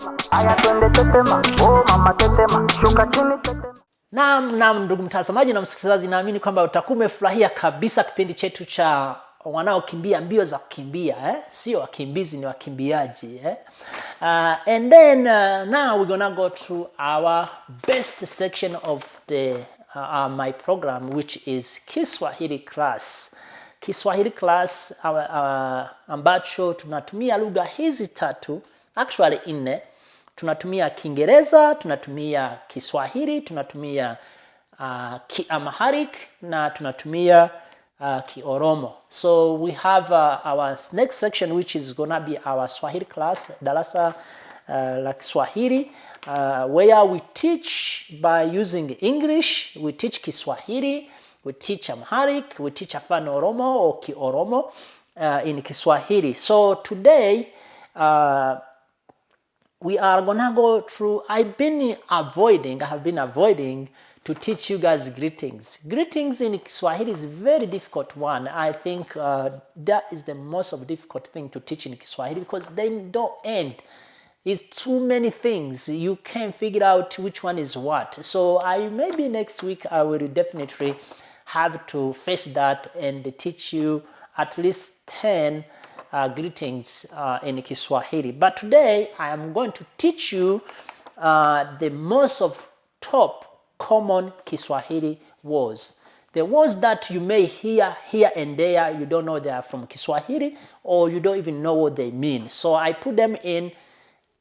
Aya twende tetema, oh mama tetema, shuka chini tetema. Naam, ndugu mtazamaji na msikilizaji, naamini kwamba utakuwa umefurahia kabisa kipindi chetu cha wanaokimbia mbio za kukimbia, sio wakimbizi, ni wakimbiaji, and then now we're gonna go to our best section of the my program, which is Kiswahili class. Kiswahili class ambacho tunatumia lugha hizi tatu, actually nne. Tunatumia Kiingereza, tunatumia Kiswahili, tunatumia Amharic na tunatumia Oromo. So we have our next section, which is gonna be our Swahili class, darasa la Kiswahili, where we teach by using English. We teach Kiswahili, we teach Amharic, we teach Afan Oromo or Oromo in Kiswahili. So today we are gonna go through. I have been avoiding to teach you guys greetings. Greetings in Kiswahili is a very difficult one. I think that is the most of difficult thing to teach in Kiswahili, because they don't end. It's too many things. You can't figure out which one is what. So maybe next week I will definitely have to face that and teach you at least 10 greetings in Kiswahili. But today I am going to teach you the most of top common Kiswahili words. The words that you may hear here and there, you don't know they are from Kiswahili, or you don't even know what they mean. So I put them in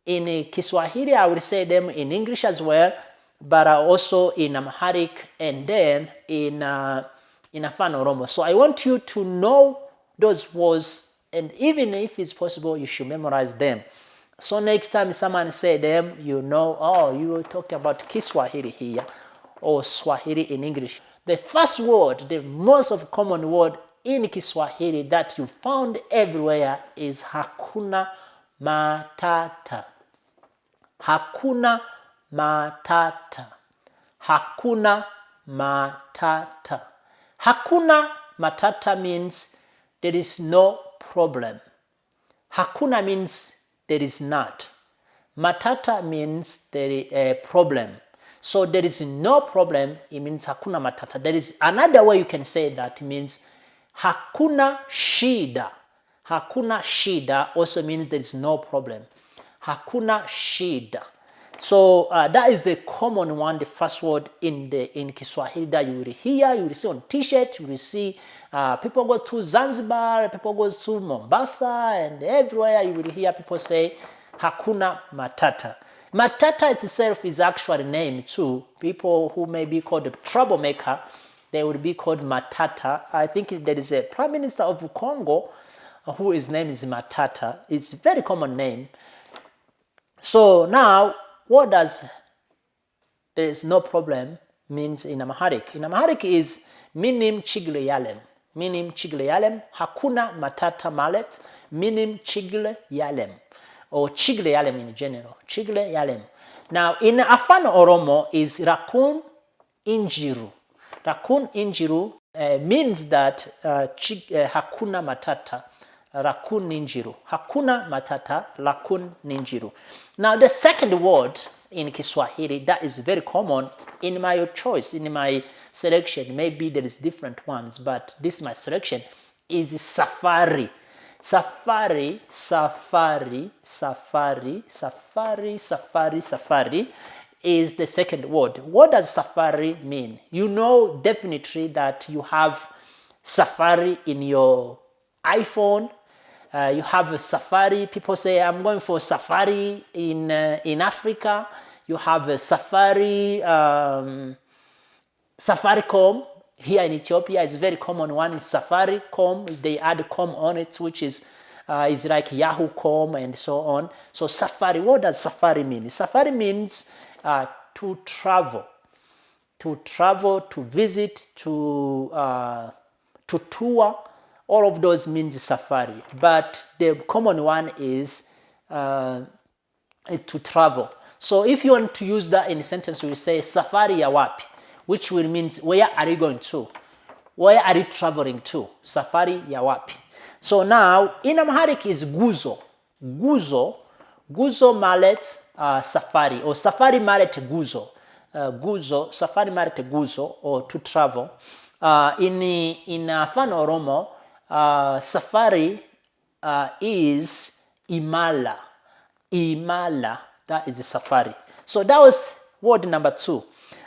Kiswahili. I will say them in English as well, but also in Amharic and then in Afan Oromo. So I want you to know those words, and even if it's possible, you should memorize them. So next time someone say them, you know, oh, you were talking about Kiswahili here, or Swahili in English. The first word, the most of common word in Kiswahili that you found everywhere is Hakuna matata. Hakuna matata. Hakuna matata. Hakuna matata means there is no problem. Hakuna means there is not. Matata means there is a problem. So there is no problem, it means hakuna matata. There is another way you can say that, it means hakuna shida. Hakuna shida also means there is no problem. Hakuna shida. So that is the common one, the first word in Kiswahili that you will hear, you will see on t-shirt, you will see people go to Zanzibar, people go to Mombasa, and everywhere you will hear people say Hakuna matata. Matata itself is actually a name too. People who may be called a troublemaker, they would be called matata. I think there is a prime minister of Congo whose name is Matata. It's a very common name. So now, what does there is no problem means in Amharic? In Amharic is minim chigle yalem. Minim chigle yalem. Hakuna matata malet. Minim chigle yalem. Or chigle yalem in general. Chigle yalem. Now in Afan Oromo is rakun injiru. Rakun injiru means that hakuna matata. Rakun ninjiru. Hakuna matata, rakun ninjiru. Now the second word in Kiswahili that is very common in my choice, in my selection, maybe there is different ones, but this is my selection, is safari. Safari, safari, safari, safari, safari, safari is the second word. What does safari mean? You know definitely that you have safari in your iPhone. You have a safari. People say, I'm going for safari in Africa. You have a safari, Safaricom here in Ethiopia. It's a very common one. It's Safaricom. They add com on it, which is it's like Yahoo.com and so on. So safari, what does safari mean? Safari means to travel, to visit, to tour. All of those means safari, but the common one is to travel. So if you want to use that in a sentence, we say safari ya wapi, which will means where are you going to? Where are you traveling to? Safari ya wapi. So now in Amharic is guzo. Guzo malet safari, or safari malet guzo. Guzo, safari malet guzo, or to travel. In Afan Oromo, safari is imala. Imala, that is the safari. So that was word number 2.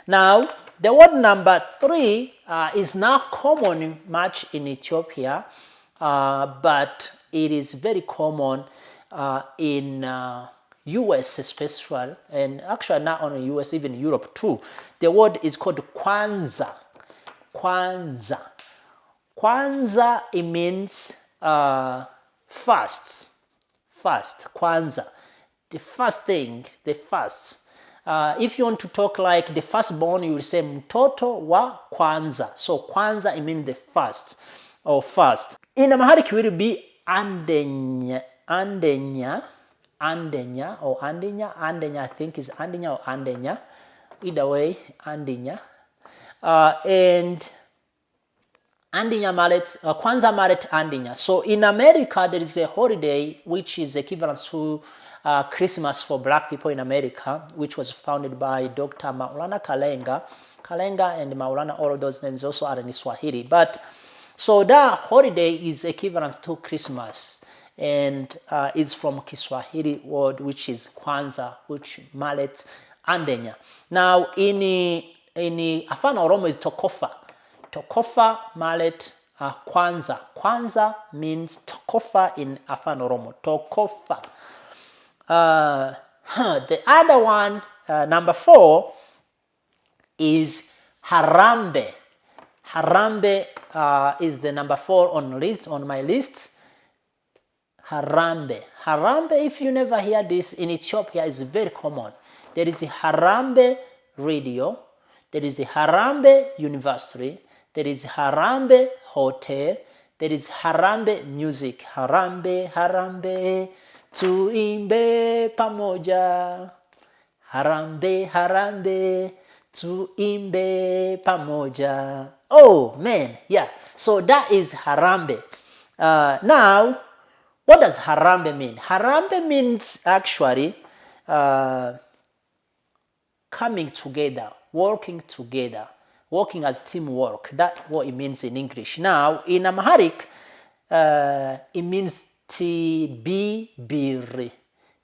Now, the word number 3 is not common much in Ethiopia, but it is very common in US especially, and actually not only US, even Europe too. The word is called Kwanza. Kwanza. Kwanza, it means fast. Fast. Kwanza. The first thing, the first. If you want to talk like the firstborn, you will say mtoto wa kwanza. So kwanza, it means the first or first. In Amharic, it will be andenya, andenya, andenya or andenya. Andenya, I think, is andenya or andenya. Either way, andenya. And Andinya Malet, Kwanza Malet Andinya. So in America, there is a holiday which is equivalent to Christmas for black people in America, which was founded by Dr. Maulana Kalenga. Kalenga and Maulana, all of those names also are in Swahili. But so that holiday is equivalent to Christmas, and it's from Kiswahili word, which is Kwanza, which Malet Andenya. Now in Afan Oromo is Tokofa. Tokofa Malet Kwanza. Kwanza means Tokofa in Afan Oromo. Tokofa. The other one, number 4, is Harambe. Harambe is the number 4 on my list. Harambe. Harambe, if you never hear this, in Ethiopia is very common. There is a Harambe radio. There is a Harambe University. There is Harambe Hotel. There is Harambe Music. Harambe, Harambe, tuimbe pamoja. Harambe, Harambe, tuimbe pamoja. Oh, man, yeah. So that is Harambe. Now, what does Harambe mean? Harambe means actually coming together, working together. Working as teamwork. That's what it means in English. Now, in Amharic, it means tibibir.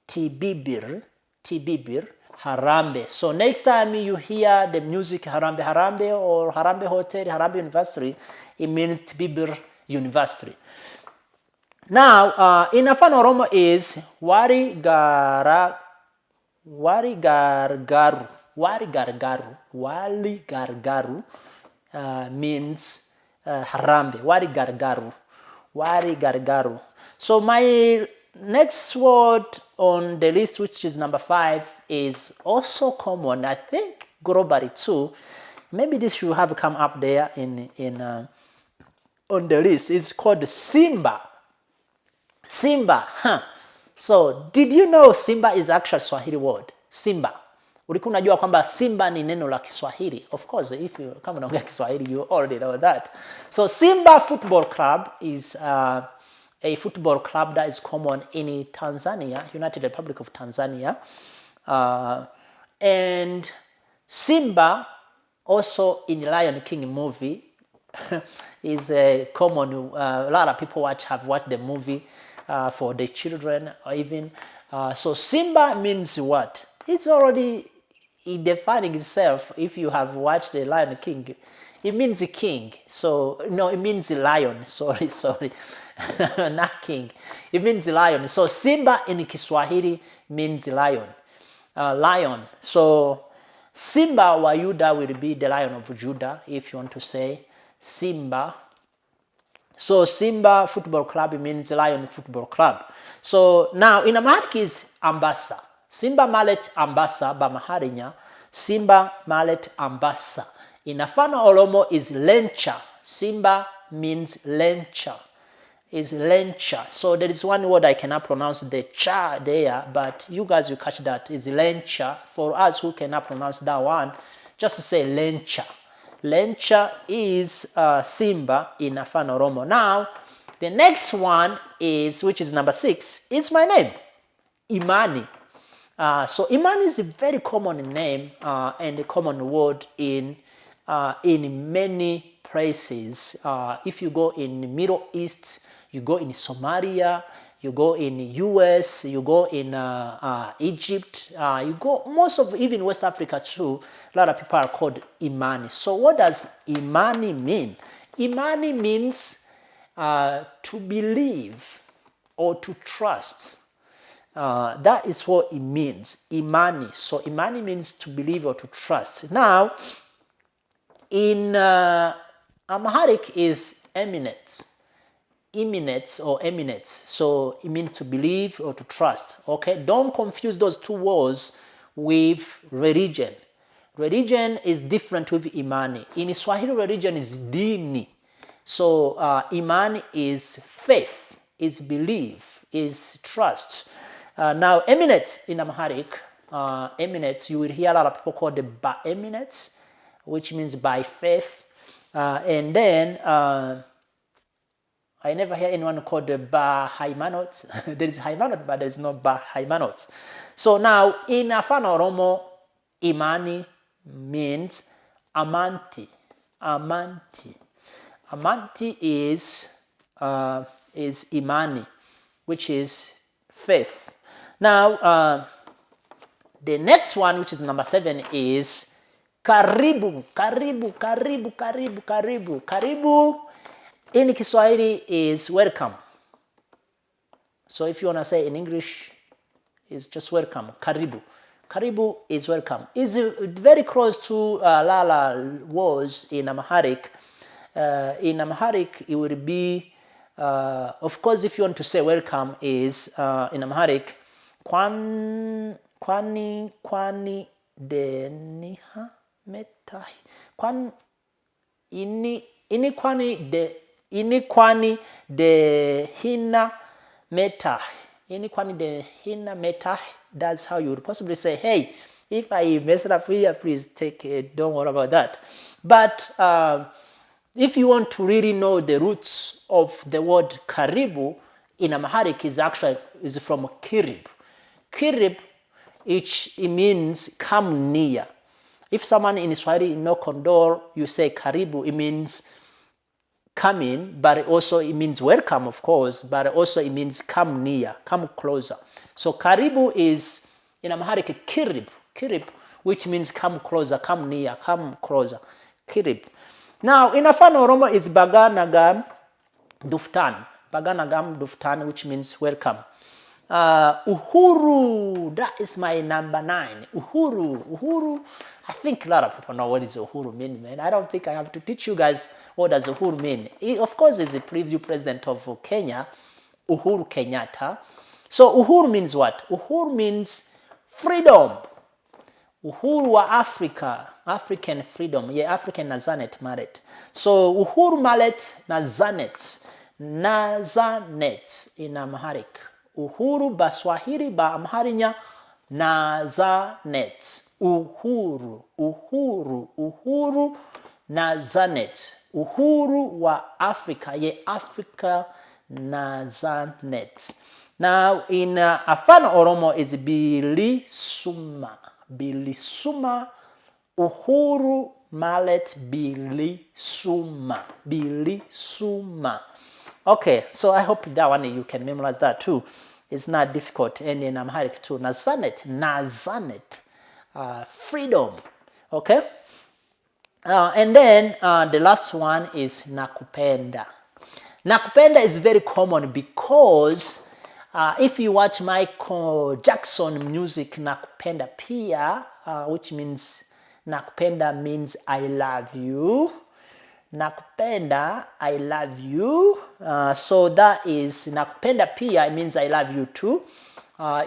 Tibibir. Tibibir. Harambe. So next time you hear the music Harambe Harambe or Harambe Hotel, Harambe University, it means Tibibir University. Now, in Afan Oromo is Wari Gargaru. Wari Gargaru means Harambe. Wari Gargaru. So my next word on the list, which is number 5, is also common, I think, globally too. Maybe this should have come up there on the list. It's called Simba. Simba, huh? So did you know Simba is actual Swahili word? Simba. Ulikuwa unajua kwamba Simba ni neno la Kiswahili? Of course, if you kama unaongea Kiswahili, you already know that. So Simba Football Club is a football club that is common in Tanzania, United Republic of Tanzania. And Simba also in Lion King movie is a common, a lot of people have watched the movie for the children or even. So Simba means what? It's already defining itself. If you have watched the Lion King, it means the king. So no, it means the lion. Sorry, not king. It means the lion. So Simba in Kiswahili means lion. Lion. So Simba wa Yuda will be the lion of Judah, if you want to say Simba. So Simba Football Club means Lion Football Club. So now in Amharic is Ambassa. Simba Malet Ambassa Bamaharinya. Simba Malet Ambassa. In Afan Oromo is Lencha. Simba means Lencha. Is Lencha. So there is one word I cannot pronounce the cha there, but you guys will catch that. It's Lencha. For us who cannot pronounce that one, just say Lencha. Lencha is Simba in Afan Oromo. Now, the next one is, which is number 6, it's my name, Imani. So Imani is a very common name and a common word in many places. If you go in Middle East, you go in Somalia, you go in US, you go in Egypt, you go most of even West Africa too. A lot of people are called Imani. So what does Imani mean? Imani means to believe or to trust. That is what it means, Imani. So Imani means to believe or to trust. Now, in Amharic is eminence, imminence or eminence. So it means to believe or to trust. Okay, don't confuse those two words with religion. Religion is different with Imani. In Swahili, religion is dini. So Imani is faith, is belief, is trust. Now, eminence in Amharic, eminence, you will hear a lot of people call the ba eminence, which means by faith. And then I never hear anyone called the ba haimanot. There is haimanot, but there is no ba haimanot. So now, in Afan Oromo, Imani means amanti. Amanti. Amanti is Imani, which is faith. Now, the next one, which is number 7, is Karibu. Karibu, karibu, karibu, karibu. Karibu in Kiswahili is welcome. So if you want to say in English, it's just welcome. Karibu. Karibu is welcome. It's very close to Lala words in Amharic. In Amharic, it will be, of course, if you want to say welcome, is in Amharic, kwani deniha metahi. Ini kwani de hina metahi. Ini kwani de hina metahi. That's how you would possibly say, hey, if I mess it up here, please take it. Don't worry about that. But if you want to really know the roots of the word karibu in Amharic is from kirib. Kirib, it means come near. If someone in Swahili no condor, you say karibu, it means come in, but also it means welcome, of course, but also it means come near, come closer. So karibu is in Amharic kirib, which means come closer, come near, come closer. Kirib. Now in Afan Oromo it's baganagam duftan. Baganagam duftan, which means welcome. Uhuru, that is my number 9. Uhuru. I think a lot of people know what is Uhuru mean, man. I don't think I have to teach you guys what does Uhuru mean. Of course, it's the previous president of Kenya, Uhuru Kenyatta. So Uhuru means what? Uhuru means freedom. Uhuru wa Africa, African freedom. Yeah, African Nazanet Maret. So Uhuru Malet Nazanet in Amharic. Uhuru ba Swahili ba Amharinya Nazanet. Uhuru Nazanet. Uhuru wa Africa. Yeah, Africa Nazanet. Now in Afan Oromo is Bilisuma. Bilisuma. Uhuru Malet Bilisuma. Okay, so I hope that one you can memorize that too. It's not difficult. And in Amharic too. Nazanet. Freedom. Okay. And then the last one is nakupenda. Nakupenda is very common because if you watch Michael Jackson music, nakupenda pia, which means nakupenda means I love you. Nakupenda, I love you. So that is nakupenda pia, it means I love you too.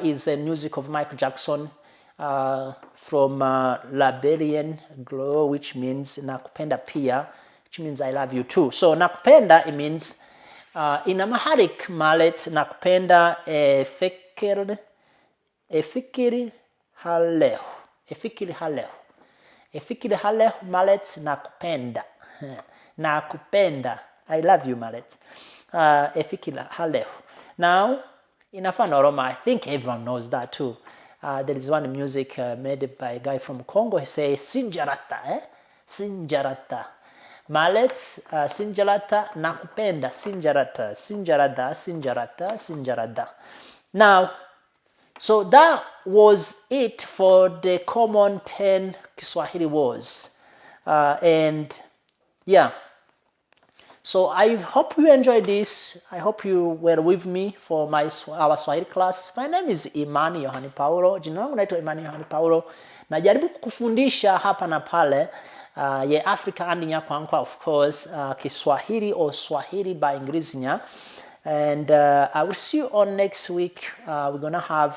Is the music of Michael Jackson from Liberian Glow, which means nakupenda pia, which means I love you too. So nakupenda, it means in Amharic malet nakupenda efikiri halehu. Efikiri halehu malet nakupenda. Nakupenda, I love you malet. Efikiri halehu. Now in Afan Oromo, I think everyone knows that too. There is one music made by a guy from Congo. He says Sinjarata, Sinjarata. Malet, Sinjarata, nakupenda, Sinjarata, Sinjarada, Sinjarata, Sinjarada. Now, so that was it for the common 10 Kiswahili words. And yeah. So I hope you enjoyed this. I hope you were with me for our Swahili class. My name is Imani Yohani Paulo. Jina langu naitwa Imani Yohani Paulo. Najaribu kukufundisha hapa na pale ye Africa and Nyakwankwa, of course, Kiswahili or Swahili by Ingriznya. And I will see you on next week. We're gonna have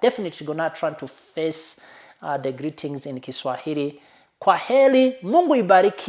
definitely gonna try to face the greetings in Kiswahili. Kwaheri, Mungu ibariki.